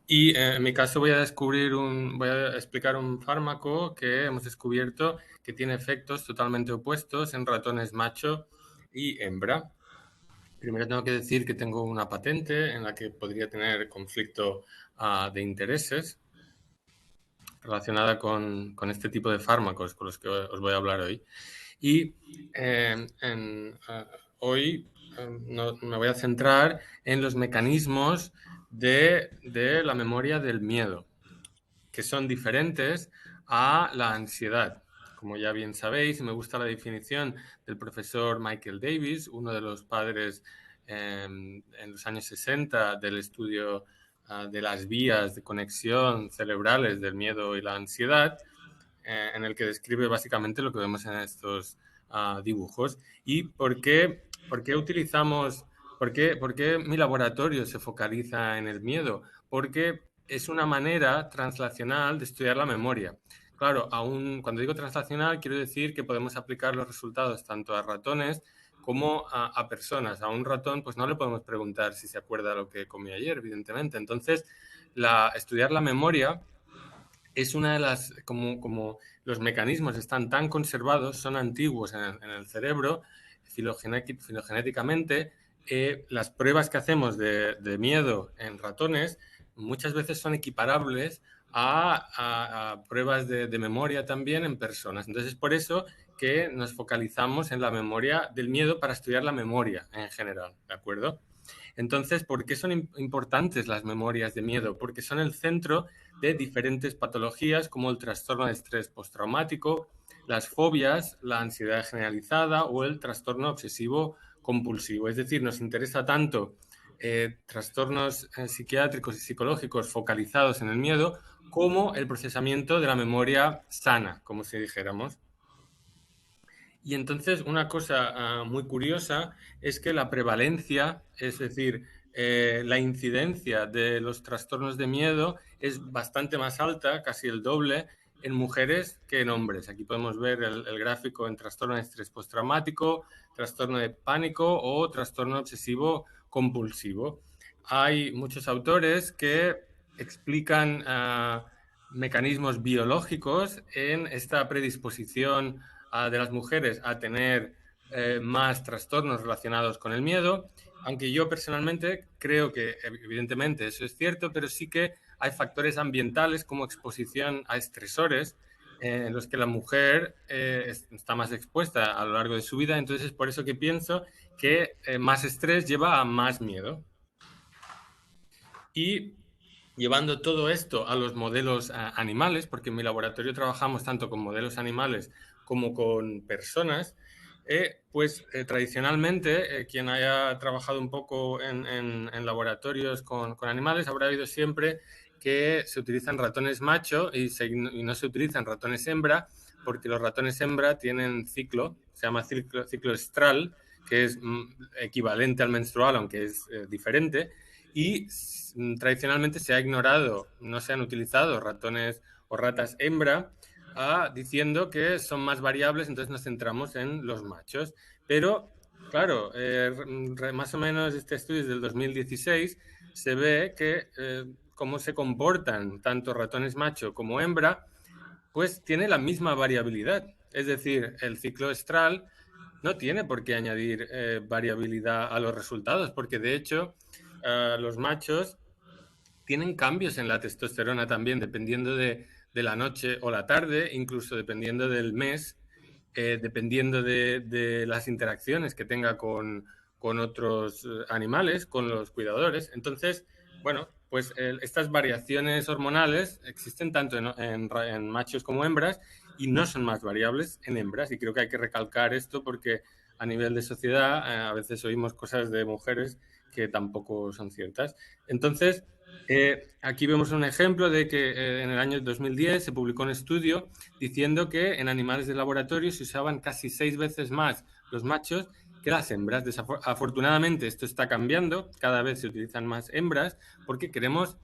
Y en mi caso voy a explicar un fármaco que hemos descubierto que tiene efectos totalmente opuestos en ratones macho y hembra. Primero tengo que decir que tengo una patente en la que podría tener conflicto de intereses relacionada con este tipo de fármacos con los que os voy a hablar hoy. Y hoy me voy a centrar en los mecanismos de la memoria del miedo, que son diferentes a la ansiedad. Como ya bien sabéis, me gusta la definición del profesor Michael Davis, uno de los padres en los años 60 del estudio de las vías de conexión cerebrales del miedo y la ansiedad, en el que describe básicamente lo que vemos en estos dibujos. ¿Y por qué utilizamos, por qué mi laboratorio se focaliza en el miedo? Porque es una manera translacional de estudiar la memoria. Claro, cuando digo translacional, quiero decir que podemos aplicar los resultados tanto a ratones como a personas. A un ratón, pues no le podemos preguntar si se acuerda lo que comió ayer, evidentemente. Entonces, estudiar la memoria es una de las, como los mecanismos están tan conservados, son antiguos en el cerebro, filogenéticamente, las pruebas que hacemos de miedo en ratones muchas veces son equiparables a pruebas de memoria también en personas. Entonces es por eso que nos focalizamos en la memoria del miedo para estudiar la memoria en general, ¿de acuerdo? Entonces, ¿por qué son importantes las memorias de miedo? Porque son el centro de diferentes patologías como el trastorno de estrés postraumático, las fobias, la ansiedad generalizada o el trastorno obsesivo compulsivo. Es decir, nos interesa tanto trastornos psiquiátricos y psicológicos focalizados en el miedo como el procesamiento de la memoria sana, como si dijéramos. Y entonces una cosa muy curiosa es que la prevalencia, es decir, la incidencia de los trastornos de miedo es bastante más alta, casi el doble, en mujeres que en hombres. Aquí podemos ver el gráfico en trastorno de estrés postraumático, trastorno de pánico o trastorno obsesivo compulsivo. Hay muchos autores que explican mecanismos biológicos en esta predisposición de las mujeres a tener más trastornos relacionados con el miedo, aunque yo personalmente creo que evidentemente eso es cierto, pero sí que hay factores ambientales como exposición a estresores en los que la mujer está más expuesta a lo largo de su vida, entonces es por eso que pienso que más estrés lleva a más miedo. Y llevando todo esto a los modelos animales, porque en mi laboratorio trabajamos tanto con modelos animales como con personas, pues tradicionalmente quien haya trabajado un poco en laboratorios con animales habrá oído siempre que se utilizan ratones macho y no se utilizan ratones hembra, porque los ratones hembra tienen ciclo, se llama ciclo estral, que es equivalente al menstrual, aunque es diferente, y tradicionalmente se ha ignorado, no se han utilizado ratones o ratas hembra, diciendo que son más variables, entonces nos centramos en los machos. Pero, claro, más o menos este estudio es del 2016, se ve que cómo se comportan tanto ratones macho como hembra, pues tiene la misma variabilidad. Es decir, el ciclo estral no tiene por qué añadir variabilidad a los resultados, porque de hecho los machos tienen cambios en la testosterona también, dependiendo de la noche o la tarde, incluso dependiendo del mes, dependiendo de las interacciones que tenga con otros animales, con los cuidadores. Entonces, bueno, pues estas variaciones hormonales existen tanto en machos como hembras y no son más variables en hembras. Y creo que hay que recalcar esto porque a nivel de sociedad a veces oímos cosas de mujeres que tampoco son ciertas. Entonces, aquí vemos un ejemplo de que en el año 2010 se publicó un estudio diciendo que en animales de laboratorio se usaban casi 6 veces más los machos que las hembras. Afortunadamente esto está cambiando, cada vez se utilizan más hembras porque queremos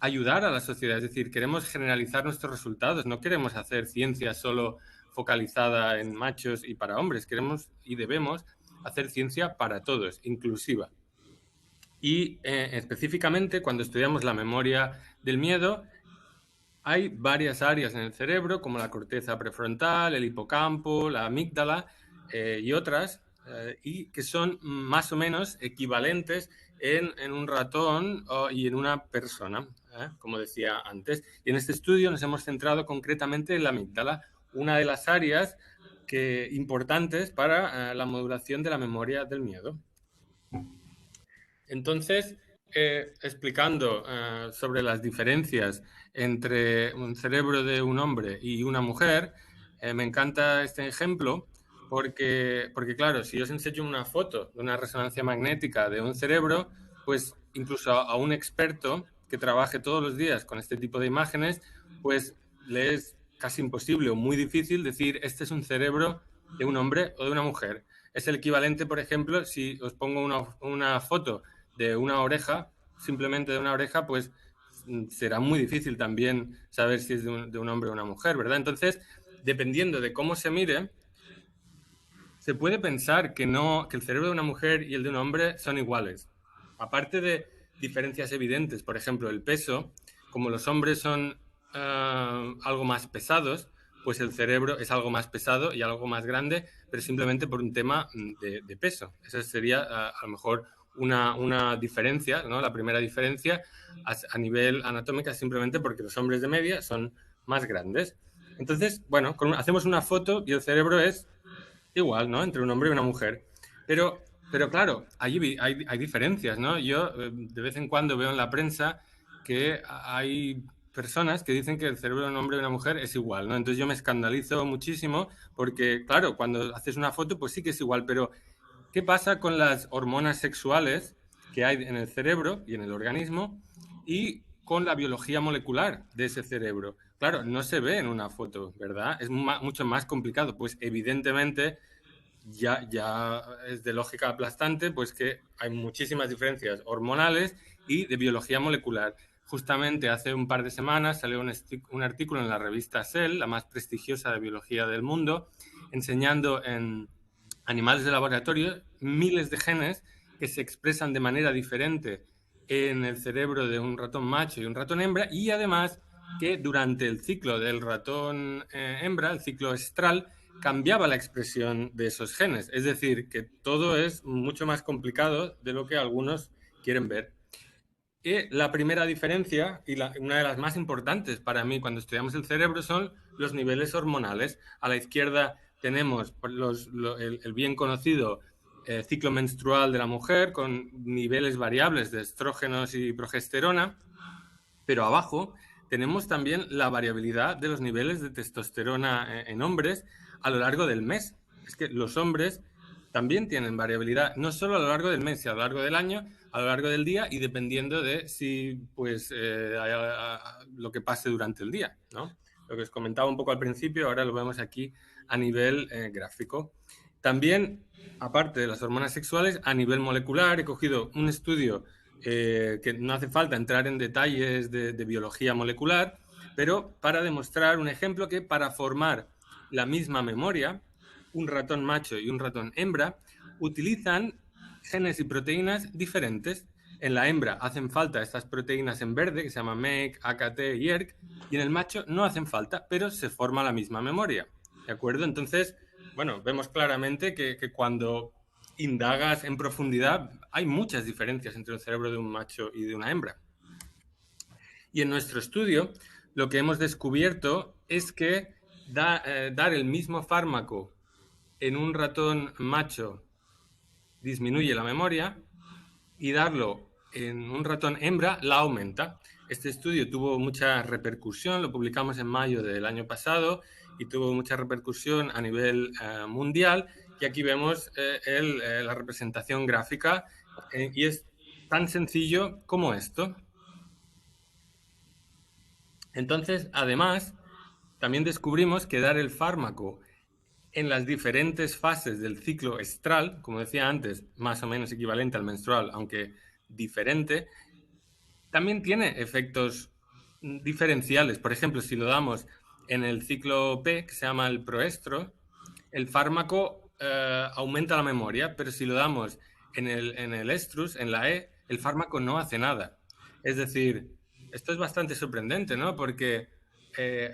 ayudar a la sociedad, es decir, queremos generalizar nuestros resultados, no queremos hacer ciencia solo focalizada en machos y para hombres, queremos y debemos hacer ciencia para todos, inclusiva. Y específicamente, cuando estudiamos la memoria del miedo, hay varias áreas en el cerebro, como la corteza prefrontal, el hipocampo, la amígdala y otras, y que son más o menos equivalentes en un ratón y en una persona, como decía antes. Y en este estudio nos hemos centrado concretamente en la amígdala, una de las áreas importantes para la modulación de la memoria del miedo. Entonces, explicando sobre las diferencias entre un cerebro de un hombre y una mujer, me encanta este ejemplo porque, claro, si yo os enseño una foto de una resonancia magnética de un cerebro, pues incluso a un experto que trabaje todos los días con este tipo de imágenes, pues le es casi imposible o muy difícil decir este es un cerebro de un hombre o de una mujer. Es el equivalente, por ejemplo, si os pongo una foto de una oreja, simplemente de una oreja, pues será muy difícil también saber si es de un hombre o una mujer, ¿verdad? Entonces, dependiendo de cómo se mire, se puede pensar que no, que el cerebro de una mujer y el de un hombre son iguales. Aparte de diferencias evidentes, por ejemplo, el peso, como los hombres son algo más pesados, pues el cerebro es algo más pesado y algo más grande, pero simplemente por un tema de peso. Esa sería a lo mejor una diferencia, ¿no? La primera diferencia a nivel anatómica simplemente porque los hombres de media son más grandes. Entonces, bueno, hacemos una foto y el cerebro es igual, ¿no? Entre un hombre y una mujer. Pero claro, hay diferencias, ¿no? Yo de vez en cuando veo en la prensa que hay personas que dicen que el cerebro de un hombre y una mujer es igual, ¿no? Entonces yo me escandalizo muchísimo porque, claro, cuando haces una foto, pues sí que es igual, pero ¿qué pasa con las hormonas sexuales que hay en el cerebro y en el organismo y con la biología molecular de ese cerebro? Claro, no se ve en una foto, ¿verdad? Es mucho más complicado. Pues evidentemente ya es de lógica aplastante, pues que hay muchísimas diferencias hormonales y de biología molecular. Justamente hace un par de semanas salió un artículo en la revista Cell, la más prestigiosa de biología del mundo, enseñando en animales de laboratorio miles de genes que se expresan de manera diferente en el cerebro de un ratón macho y un ratón hembra, y además que durante el ciclo del ratón hembra, el ciclo estral, cambiaba la expresión de esos genes. Es decir, que todo es mucho más complicado de lo que algunos quieren ver. Y la primera diferencia, y una de las más importantes para mí cuando estudiamos el cerebro, son los niveles hormonales. A la izquierda tenemos el bien conocido ciclo menstrual de la mujer con niveles variables de estrógenos y progesterona, pero abajo tenemos también la variabilidad de los niveles de testosterona en hombres a lo largo del mes. Es que los hombres también tienen variabilidad, no solo a lo largo del mes, sino a lo largo del año, a lo largo del día y dependiendo de si pues lo que pase durante el día, ¿no? Lo que os comentaba un poco al principio, ahora lo vemos aquí a nivel gráfico. También, aparte de las hormonas sexuales, a nivel molecular, he cogido un estudio que no hace falta entrar en detalles de biología molecular, pero para demostrar un ejemplo que para formar la misma memoria, un ratón macho y un ratón hembra utilizan genes y proteínas diferentes. En la hembra hacen falta estas proteínas en verde, que se llaman MEC, AKT y ERK, y en el macho no hacen falta, pero se forma la misma memoria. ¿De acuerdo? Entonces, bueno, vemos claramente que cuando indagas en profundidad, hay muchas diferencias entre el cerebro de un macho y de una hembra. Y en nuestro estudio, lo que hemos descubierto es que dar el mismo fármaco en un ratón macho disminuye la memoria y darlo en un ratón hembra la aumenta. Este estudio tuvo mucha repercusión, lo publicamos en mayo del año pasado y tuvo mucha repercusión a nivel mundial. Y aquí vemos la representación gráfica y es tan sencillo como esto. Entonces, además, también descubrimos que dar el fármaco en las diferentes fases del ciclo estral, como decía antes, más o menos equivalente al menstrual, aunque diferente, también tiene efectos diferenciales. Por ejemplo, si lo damos en el ciclo P, que se llama el proestro, el fármaco aumenta la memoria, pero si lo damos en el estrus, en la E, el fármaco no hace nada. Es decir, esto es bastante sorprendente, ¿no? Porque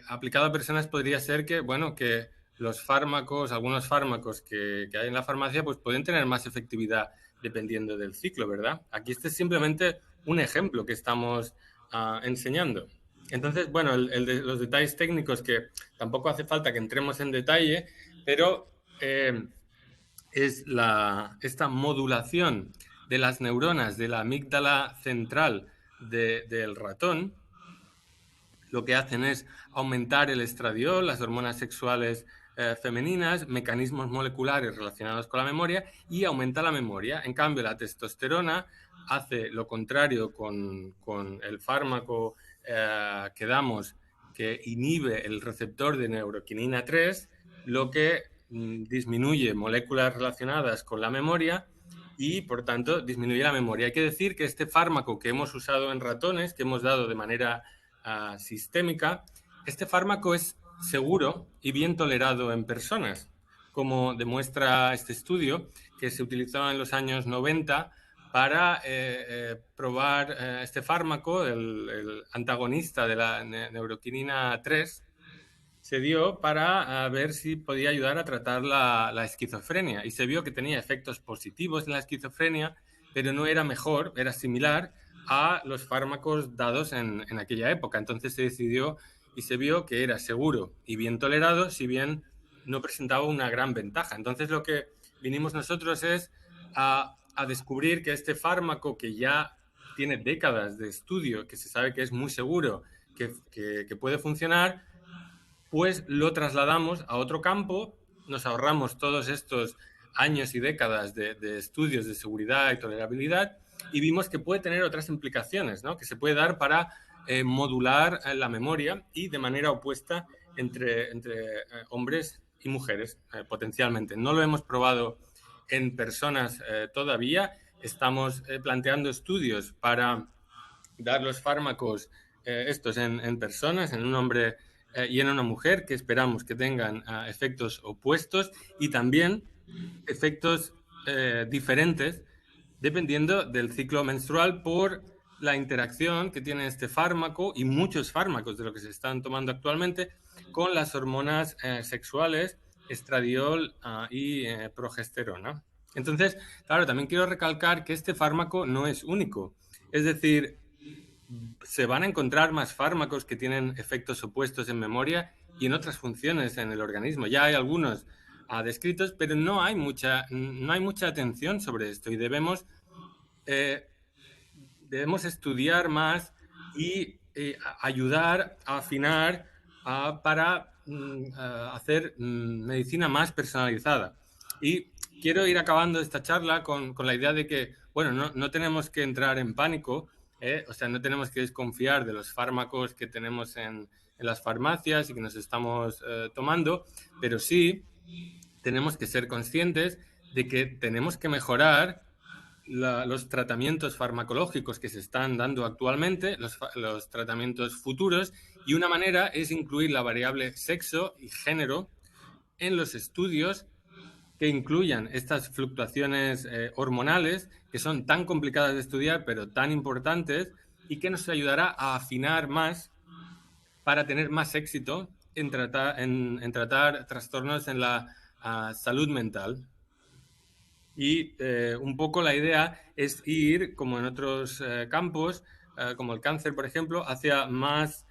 aplicado a personas podría ser que, bueno, que los fármacos, algunos fármacos que hay en la farmacia, pues pueden tener más efectividad dependiendo del ciclo, ¿verdad? Aquí este es simplemente un ejemplo que estamos enseñando. Entonces, bueno, los detalles técnicos que tampoco hace falta que entremos en detalle, pero es esta modulación de las neuronas de la amígdala central del ratón, lo que hacen es aumentar el estradiol, las hormonas sexuales femeninas, mecanismos moleculares relacionados con la memoria y aumenta la memoria. En cambio, la testosterona hace lo contrario con el fármaco que damos, que inhibe el receptor de neuroquinina 3, lo que disminuye moléculas relacionadas con la memoria y, por tanto, disminuye la memoria. Hay que decir que este fármaco que hemos usado en ratones, que hemos dado de manera sistémica, este fármaco es seguro y bien tolerado en personas, como demuestra este estudio que se utilizó en los años 90 para probar este fármaco, el antagonista de la neuroquinina 3, se dio para ver si podía ayudar a tratar la esquizofrenia y se vio que tenía efectos positivos en la esquizofrenia, pero no era mejor, era similar a los fármacos dados en aquella época. Entonces se decidió y se vio que era seguro y bien tolerado, si bien no presentaba una gran ventaja. Entonces lo que vinimos nosotros es a descubrir que este fármaco, que ya tiene décadas de estudio, que se sabe que es muy seguro, que puede funcionar, pues lo trasladamos a otro campo, nos ahorramos todos estos años y décadas de estudios de seguridad y tolerabilidad y vimos que puede tener otras implicaciones, ¿no? Que se puede dar para modular la memoria y de manera opuesta entre hombres y mujeres, potencialmente. No lo hemos probado en personas todavía, estamos planteando estudios para dar los fármacos estos en personas, en un hombre y en una mujer, que esperamos que tengan efectos opuestos y también efectos diferentes dependiendo del ciclo menstrual por la interacción que tiene este fármaco y muchos fármacos de lo que se están tomando actualmente con las hormonas sexuales, estradiol y progesterona. Entonces, claro, también quiero recalcar que este fármaco no es único. Es decir, se van a encontrar más fármacos que tienen efectos opuestos en memoria y en otras funciones en el organismo. Ya hay algunos descritos, pero no hay mucha atención sobre esto y eh, debemos estudiar más y ayudar a afinar para hacer medicina más personalizada. Y quiero ir acabando esta charla con la idea de que, bueno, no tenemos que entrar en pánico, o sea, no tenemos que desconfiar de los fármacos que tenemos en las farmacias y que nos estamos tomando, pero sí tenemos que ser conscientes de que tenemos que mejorar los tratamientos farmacológicos que se están dando actualmente, los tratamientos futuros, y una manera es incluir la variable sexo y género en los estudios que incluyan estas fluctuaciones hormonales que son tan complicadas de estudiar pero tan importantes y que nos ayudará a afinar más para tener más éxito en tratar trastornos en la salud mental. Y un poco la idea es ir, como en otros campos, como el cáncer, por ejemplo, hacia más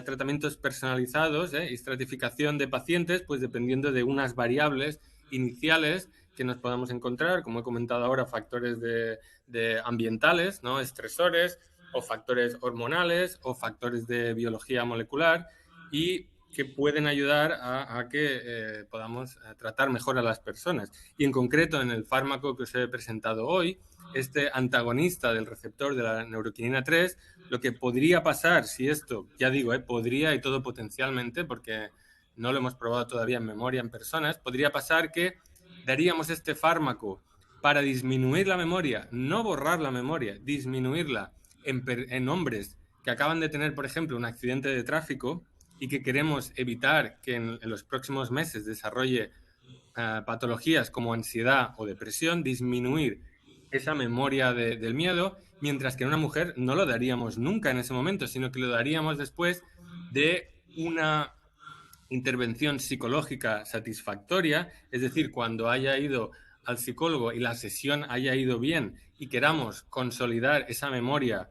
tratamientos personalizados y estratificación de pacientes, pues dependiendo de unas variables iniciales que nos podamos encontrar, como he comentado ahora, factores de ambientales, ¿no? Estresores, o factores hormonales, o factores de biología molecular, y que pueden ayudar a que podamos tratar mejor a las personas. Y en concreto, en el fármaco que os he presentado hoy, este antagonista del receptor de la neuroquinina 3, lo que podría pasar si esto, ya digo, podría y todo potencialmente, porque no lo hemos probado todavía en memoria en personas, podría pasar que daríamos este fármaco para disminuir la memoria, no borrar la memoria, disminuirla en hombres que acaban de tener, por ejemplo, un accidente de tráfico y que queremos evitar que en los próximos meses desarrolle patologías como ansiedad o depresión, disminuir esa memoria del miedo mientras que en una mujer no lo daríamos nunca en ese momento, sino que lo daríamos después de una intervención psicológica satisfactoria, es decir, cuando haya ido al psicólogo y la sesión haya ido bien y queramos consolidar esa memoria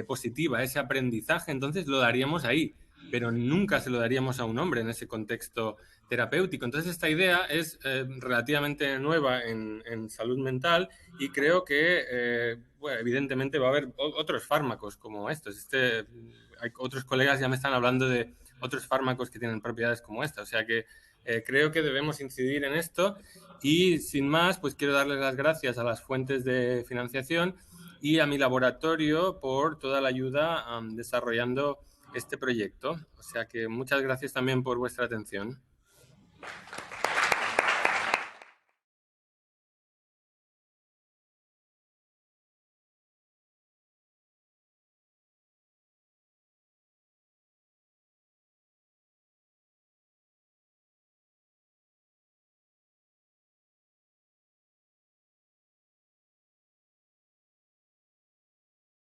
positiva, ese aprendizaje, entonces lo daríamos ahí, pero nunca se lo daríamos a un hombre en ese contexto terapéutico. Entonces esta idea es relativamente nueva en salud mental y creo que, bueno, evidentemente va a haber otros fármacos como estos. Hay otros colegas ya me están hablando de otros fármacos que tienen propiedades como esta. O sea que creo que debemos incidir en esto y sin más, pues quiero darles las gracias a las fuentes de financiación y a mi laboratorio por toda la ayuda desarrollando este proyecto. O sea que muchas gracias también por vuestra atención.